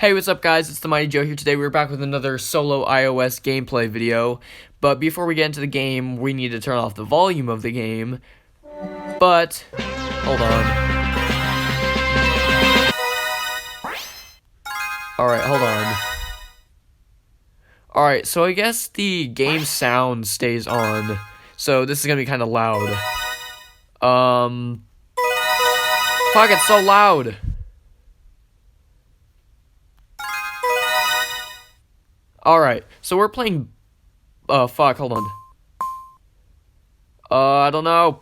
Hey, what's up guys, it's the Mighty Joe here. Today we're back with another solo iOS gameplay video, but before we get into the game, we need to turn off the volume of the game, but, hold on. Alright, hold on. Alright, so I guess the game sound stays on, so this is gonna be kind of loud. Fuck, it's so loud! Alright, so we're playing, fuck, hold on. I don't know.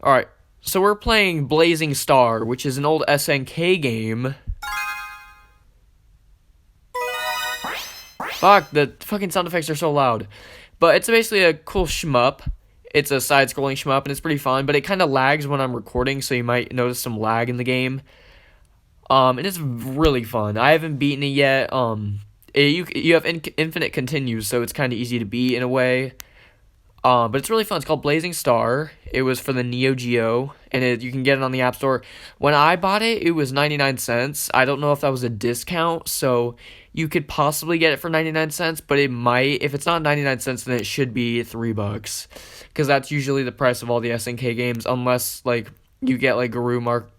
Alright, so we're playing Blazing Star, which is an old SNK game. Fuck, the fucking sound effects are so loud. But it's basically a cool shmup. It's a side-scrolling shmup, and it's pretty fun, but it kind of lags when I'm recording, so you might notice some lag in the game. And it's really fun. I haven't beaten it yet. You have infinite continues, so it's kind of easy to beat in a way. But it's really fun. It's called Blazing Star. It was for the Neo Geo, and you can get it on the App Store. When I bought it, it was 99 cents. I don't know if that was a discount, so you could possibly get it for 99 cents, but it might. If it's not 99 cents, then it should be $3, because that's usually the price of all the SNK games, unless like you get like Garo, Mark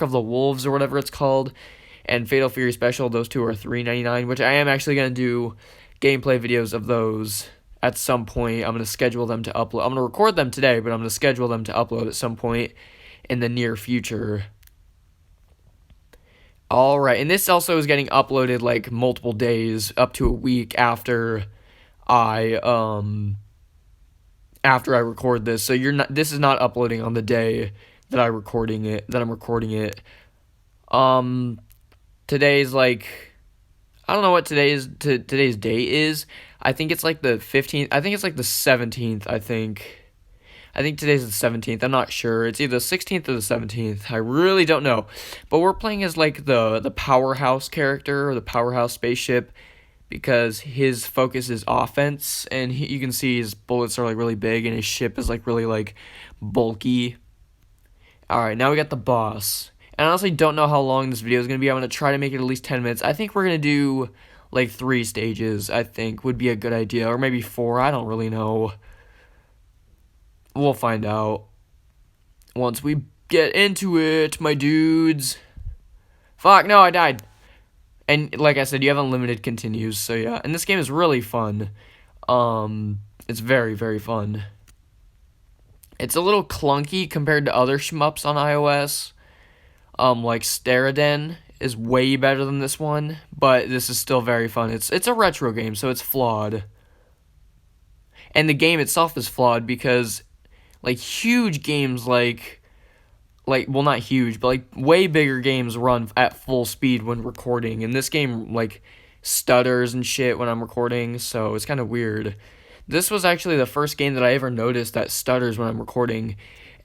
of the Wolves, or whatever it's called, and Fatal Fury Special. Those two are $3.99, which I am actually gonna do gameplay videos of those at some point. I'm gonna schedule them to upload. I'm gonna record them today, but I'm gonna schedule them to upload at some point in the near future. All right, and this also is getting uploaded like multiple days, up to a week after I record this. So this is not uploading on the day that I'm recording it. Today's like, I don't know what today's date is. I think it's like the 15th. I think it's like the 17th, I think today's the 17th. I'm not sure. It's either the 16th or the 17th. I really don't know. But we're playing as like the powerhouse character, or the powerhouse spaceship, because his focus is offense, and you can see his bullets are like really big, and his ship is like really like bulky. Alright, now we got the boss. And I honestly don't know how long this video is going to be. I'm going to try to make it at least 10 minutes. I think we're going to do like 3 stages, I think, would be a good idea. Or maybe 4, I don't really know. We'll find out once we get into it, my dudes. Fuck, no, I died. And like I said, you have unlimited continues, so yeah. And this game is really fun. It's very, very fun. It's a little clunky compared to other shmups on iOS. Like Steriden is way better than this one, but this is still very fun. It's a retro game, so it's flawed. And the game itself is flawed because like huge games like well, not huge, but like way bigger games run at full speed when recording, and this game like stutters and shit when I'm recording, so it's kind of weird. This was actually the first game that I ever noticed that stutters when I'm recording.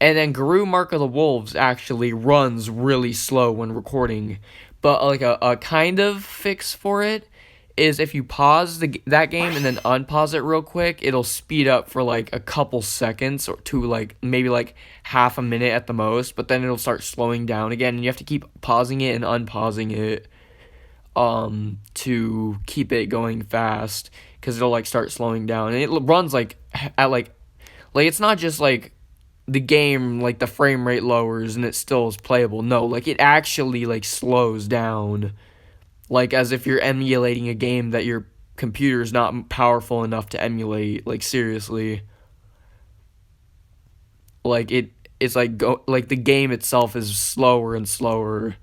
And then Guru Mark of the Wolves actually runs really slow when recording. But like a kind of fix for it is if you pause that game and then unpause it real quick, it'll speed up for like a couple seconds, or to like maybe like half a minute at the most, but then it'll start slowing down again, and you have to keep pausing it and unpausing it to keep it going fast, because it'll like start slowing down, and it runs like at like it's not just like the game like the frame rate lowers and it still is playable. No, like it actually like slows down, like as if you're emulating a game that your computer is not powerful enough to emulate. Like seriously, like it's like like the game itself is slower and slower.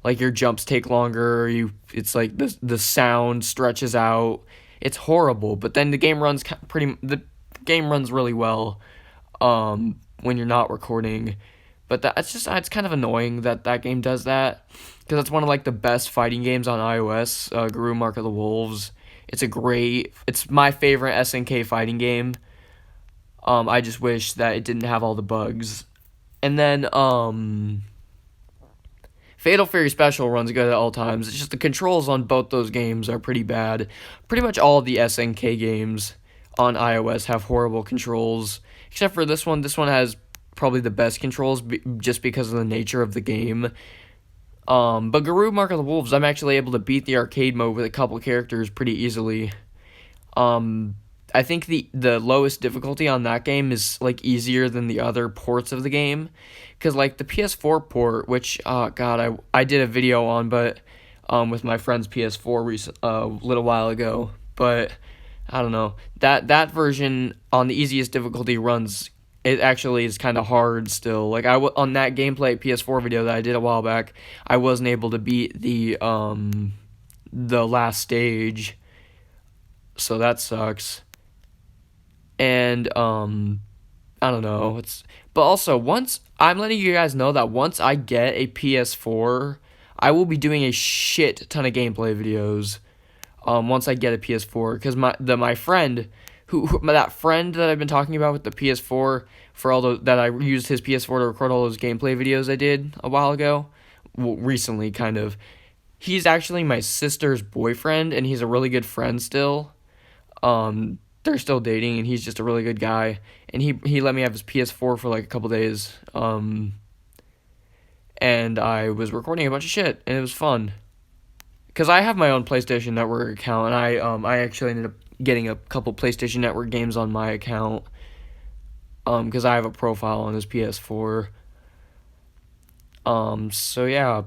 Like your jumps take longer. It's like the sound stretches out. It's horrible. But then the game runs really well when you're not recording. But it's kind of annoying that game does that, because it's one of like the best fighting games on iOS. Guru Mark of the Wolves. It's my favorite SNK fighting game. I just wish that it didn't have all the bugs. And then Fatal Fury Special runs good at all times. It's just the controls on both those games are pretty bad. Pretty much all of the SNK games on iOS have horrible controls, except for this one. This one has probably the best controls just because of the nature of the game. But Garou Mark of the Wolves, I'm actually able to beat the arcade mode with a couple characters pretty easily. I think the lowest difficulty on that game is like easier than the other ports of the game, because like the PS4 port, which God, I did a video on, but with my friend's PS4 little while ago, but I don't know, that version on the easiest difficulty runs. It actually is kind of hard still. Like on that gameplay PS4 video that I did a while back, I wasn't able to beat the last stage, so that sucks. And I don't know. But also, once I'm letting you guys know that once I get a PS4, I will be doing a shit ton of gameplay videos. Once I get a PS4, because my friend that friend that I've been talking about with the PS4 for all that I used his PS4 to record all those gameplay videos I did a while ago, recently kind of. He's actually my sister's boyfriend, and he's a really good friend still. They're still dating, and he's just a really good guy. And he let me have his PS4 for like a couple days. And I was recording a bunch of shit, and it was fun. Cause I have my own PlayStation Network account, and I actually ended up getting a couple PlayStation Network games on my account. Cause I have a profile on his PS4. So yeah,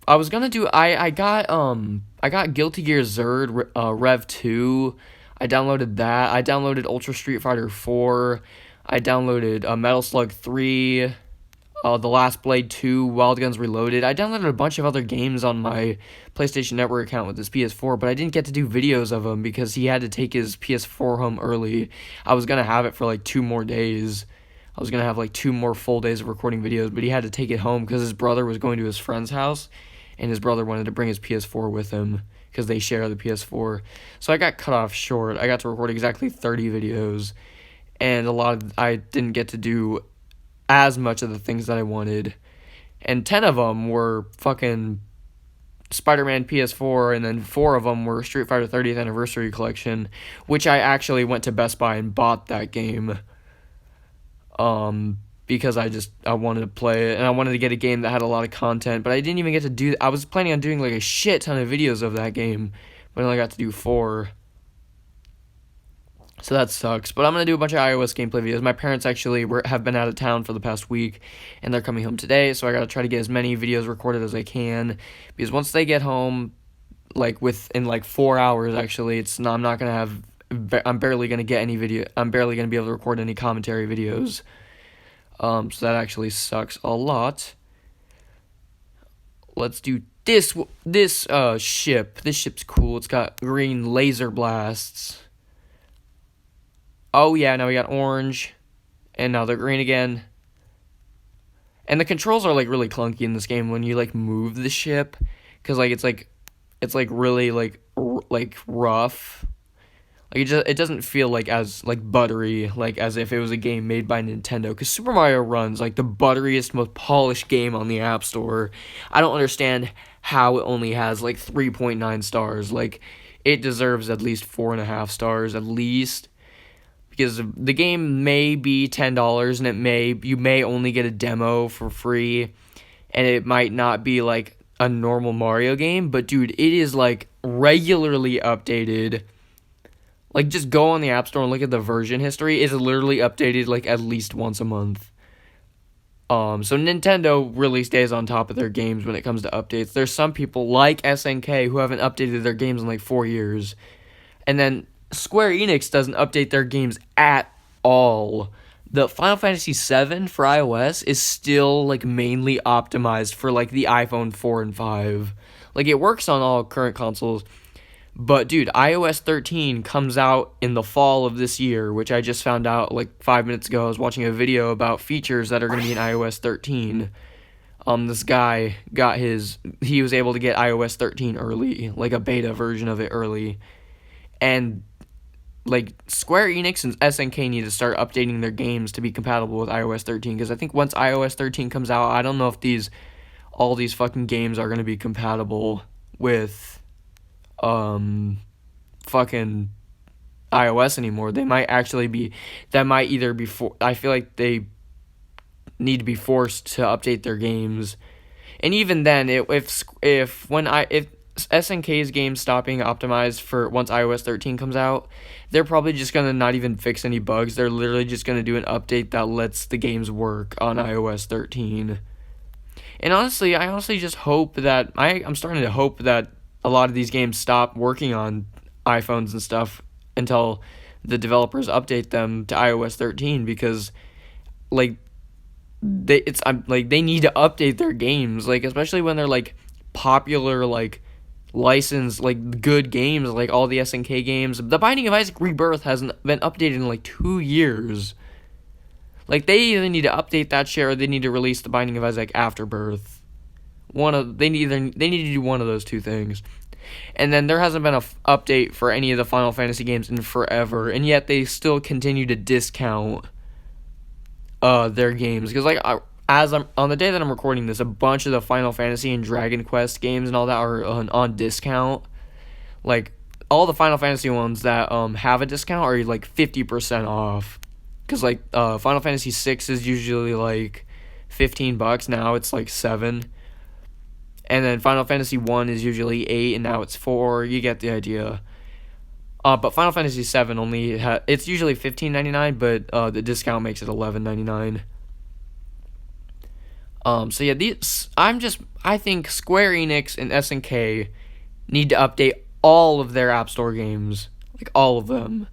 I was gonna do. I got Guilty Gear Zerd Rev 2. I downloaded that. I downloaded Ultra Street Fighter 4. I downloaded Metal Slug 3. The Last Blade 2, Wild Guns Reloaded. I downloaded a bunch of other games on my PlayStation Network account with his PS4, but I didn't get to do videos of them because he had to take his PS4 home early. I was going to have it for like 2 more days. I was going to have like 2 more full days of recording videos, but he had to take it home because his brother was going to his friend's house, and his brother wanted to bring his PS4 with him because they share the PS4. So I got cut off short. I got to record exactly 30 videos, and I didn't get to do as much of the things that I wanted. And 10 of them were fucking Spider-Man PS4, and then 4 of them were Street Fighter 30th Anniversary Collection, which I actually went to Best Buy and bought that game. Because I wanted to play it, and I wanted to get a game that had a lot of content, but I didn't even get to do. I was planning on doing like a shit ton of videos of that game, but I only got to do 4. So that sucks. But I'm gonna do a bunch of iOS gameplay videos. My parents actually have been out of town for the past week, and they're coming home today, so I gotta try to get as many videos recorded as I can, because once they get home, like within like 4 hours, actually, I'm not gonna have. I'm barely gonna get any video. I'm barely gonna be able to record any commentary videos. So that actually sucks a lot. Let's do this ship. This ship's cool. It's got green laser blasts. Oh yeah, now we got orange, and now they're green again. And the controls are like really clunky in this game when you like move the ship, cause like it's like really like rough. Like it doesn't feel like as like buttery, like as if it was a game made by Nintendo. Cause Super Mario runs like the butteriest, most polished game on the App Store. I don't understand how it only has like 3.9 stars. Like it deserves at least 4.5 stars at least. Because the game may be $10, and you may only get a demo for free, and it might not be like a normal Mario game, but dude, it is like regularly updated. Like just go on the App Store and look at the version history. It's literally updated like at least once a month. So Nintendo really stays on top of their games when it comes to updates. There's some people like SNK who haven't updated their games in like 4 years, and then Square Enix doesn't update their games at all. The Final Fantasy VII for iOS is still like mainly optimized for like the iPhone 4 and 5. Like it works on all current consoles. But dude, iOS 13 comes out in the fall of this year, which I just found out like 5 minutes ago. I was watching a video about features that are going to be in iOS 13. This guy he was able to get iOS 13 early, like a beta version of it early. And like Square Enix and SNK need to start updating their games to be compatible with iOS 13, because I think once iOS 13 comes out, I don't know if all these fucking games are going to be compatible with fucking iOS anymore. They might actually be, that might either be for, I feel like need to be forced to update their games. And even then, if SNK's games stop being optimized for once iOS 13 comes out, they're probably just gonna not even fix any bugs. They're literally just gonna do an update that lets the games work on iOS 13. And honestly, I honestly just hope that I'm starting to hope that a lot of these games stop working on iPhones and stuff until the developers update them to iOS 13, because like they need to update their games, like especially when they're like popular, like licensed, like good games, like all the SNK games. The Binding of Isaac Rebirth hasn't been updated in like 2 years. Like they either need to update that shit or they need to release the Binding of Isaac Afterbirth. They need to do one of those two things. And then there hasn't been a update for any of the Final Fantasy games in forever, and yet they still continue to discount their games, because like as I'm on the day that I'm recording this, a bunch of the Final Fantasy and Dragon Quest games and all that are on discount. Like all the Final Fantasy ones that have a discount are like 50% off, because like Final Fantasy 6 is usually like $15, now it's like $7. And then Final Fantasy 1 is usually $8, and now it's $4. You get the idea. But Final Fantasy 7 only it's usually $15.99, but the discount makes it $11.99. So yeah, I think Square Enix and SNK need to update all of their App Store games, like all of them,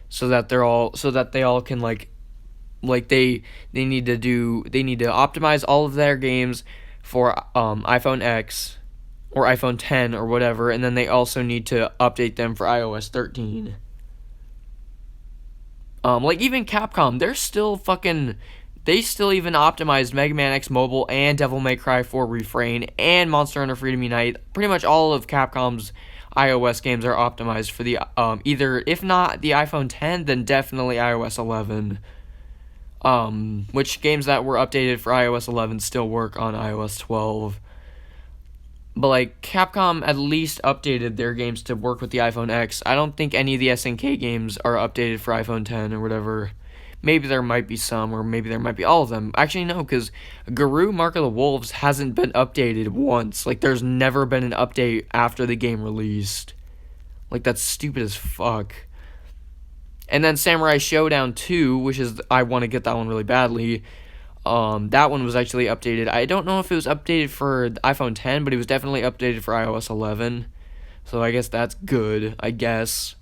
so that they all can like they need to optimize all of their games for iPhone X or iPhone 10 or whatever, and then they also need to update them for iOS 13. Like even Capcom, they still even optimized Mega Man X Mobile and Devil May Cry 4 Refrain and Monster Hunter Freedom Unite. Pretty much all of Capcom's iOS games are optimized for the either, if not the iPhone 10, then definitely iOS 11. Which games that were updated for iOS 11 still work on iOS 12. But like Capcom at least updated their games to work with the iPhone X. I don't think any of the SNK games are updated for iPhone 10 or whatever. Maybe there might be some, or maybe there might be all of them. Actually, no, because Guru Mark of the Wolves hasn't been updated once. Like, there's never been an update after the game released. Like, that's stupid as fuck. And then Samurai Showdown 2, which is, I want to get that one really badly. That one was actually updated. I don't know if it was updated for iPhone 10, but it was definitely updated for iOS 11. So I guess that's good, I guess.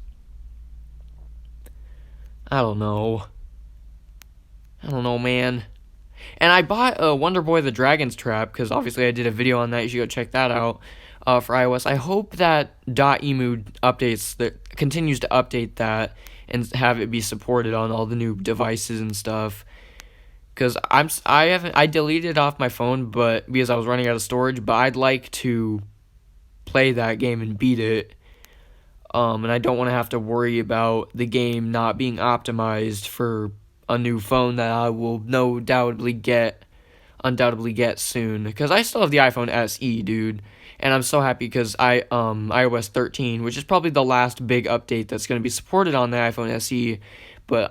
I don't know, man. And I bought Wonder Boy the Dragon's Trap, because obviously I did a video on that. You should go check that out for iOS. I hope that .emu continues to update that and have it be supported on all the new devices and stuff. Because I deleted it off my phone, but because I was running out of storage. But I'd like to play that game and beat it. And I don't want to have to worry about the game not being optimized for a new phone that I will undoubtedly get soon. Because I still have the iPhone SE, dude. And I'm so happy because iOS 13, which is probably the last big update that's going to be supported on the iPhone SE. But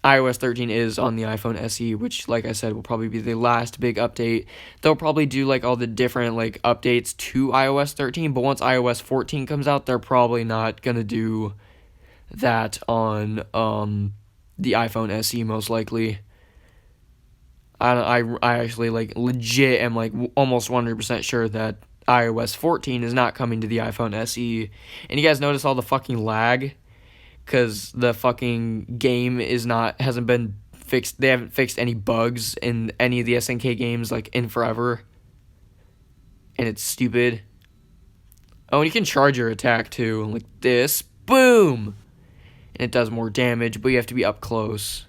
iOS 13 is on the iPhone SE, which, like I said, will probably be the last big update. They'll probably do like all the different like updates to iOS 13, but once iOS 14 comes out, they're probably not gonna do that on the iPhone SE most likely. I actually like legit am like almost 100% sure that iOS 14 is not coming to the iPhone SE. And you guys notice all the fucking lag? Because the fucking game hasn't been fixed. They haven't fixed any bugs in any of the SNK games like in forever, and it's stupid. Oh, and you can charge your attack too, like this, boom, and it does more damage, but you have to be up close.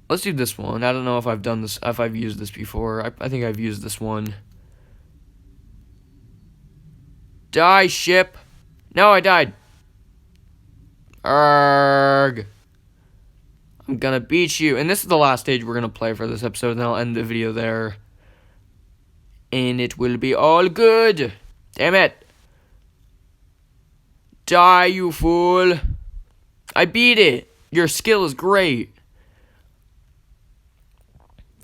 Let's do this one. I don't know if I've used this before. I think I've used this one. Die, ship. No, I died. Arrgh. I'm gonna beat you. And this is the last stage we're gonna play for this episode, and then I'll end the video there. And it will be all good. Damn it. Die, you fool. I beat it. Your skill is great.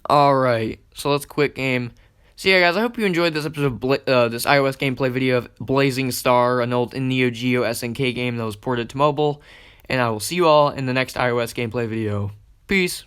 Alright, so let's quit game. So yeah, guys, I hope you enjoyed this episode of this iOS gameplay video of Blazing Star, an old Neo Geo SNK game that was ported to mobile. And I will see you all in the next iOS gameplay video. Peace.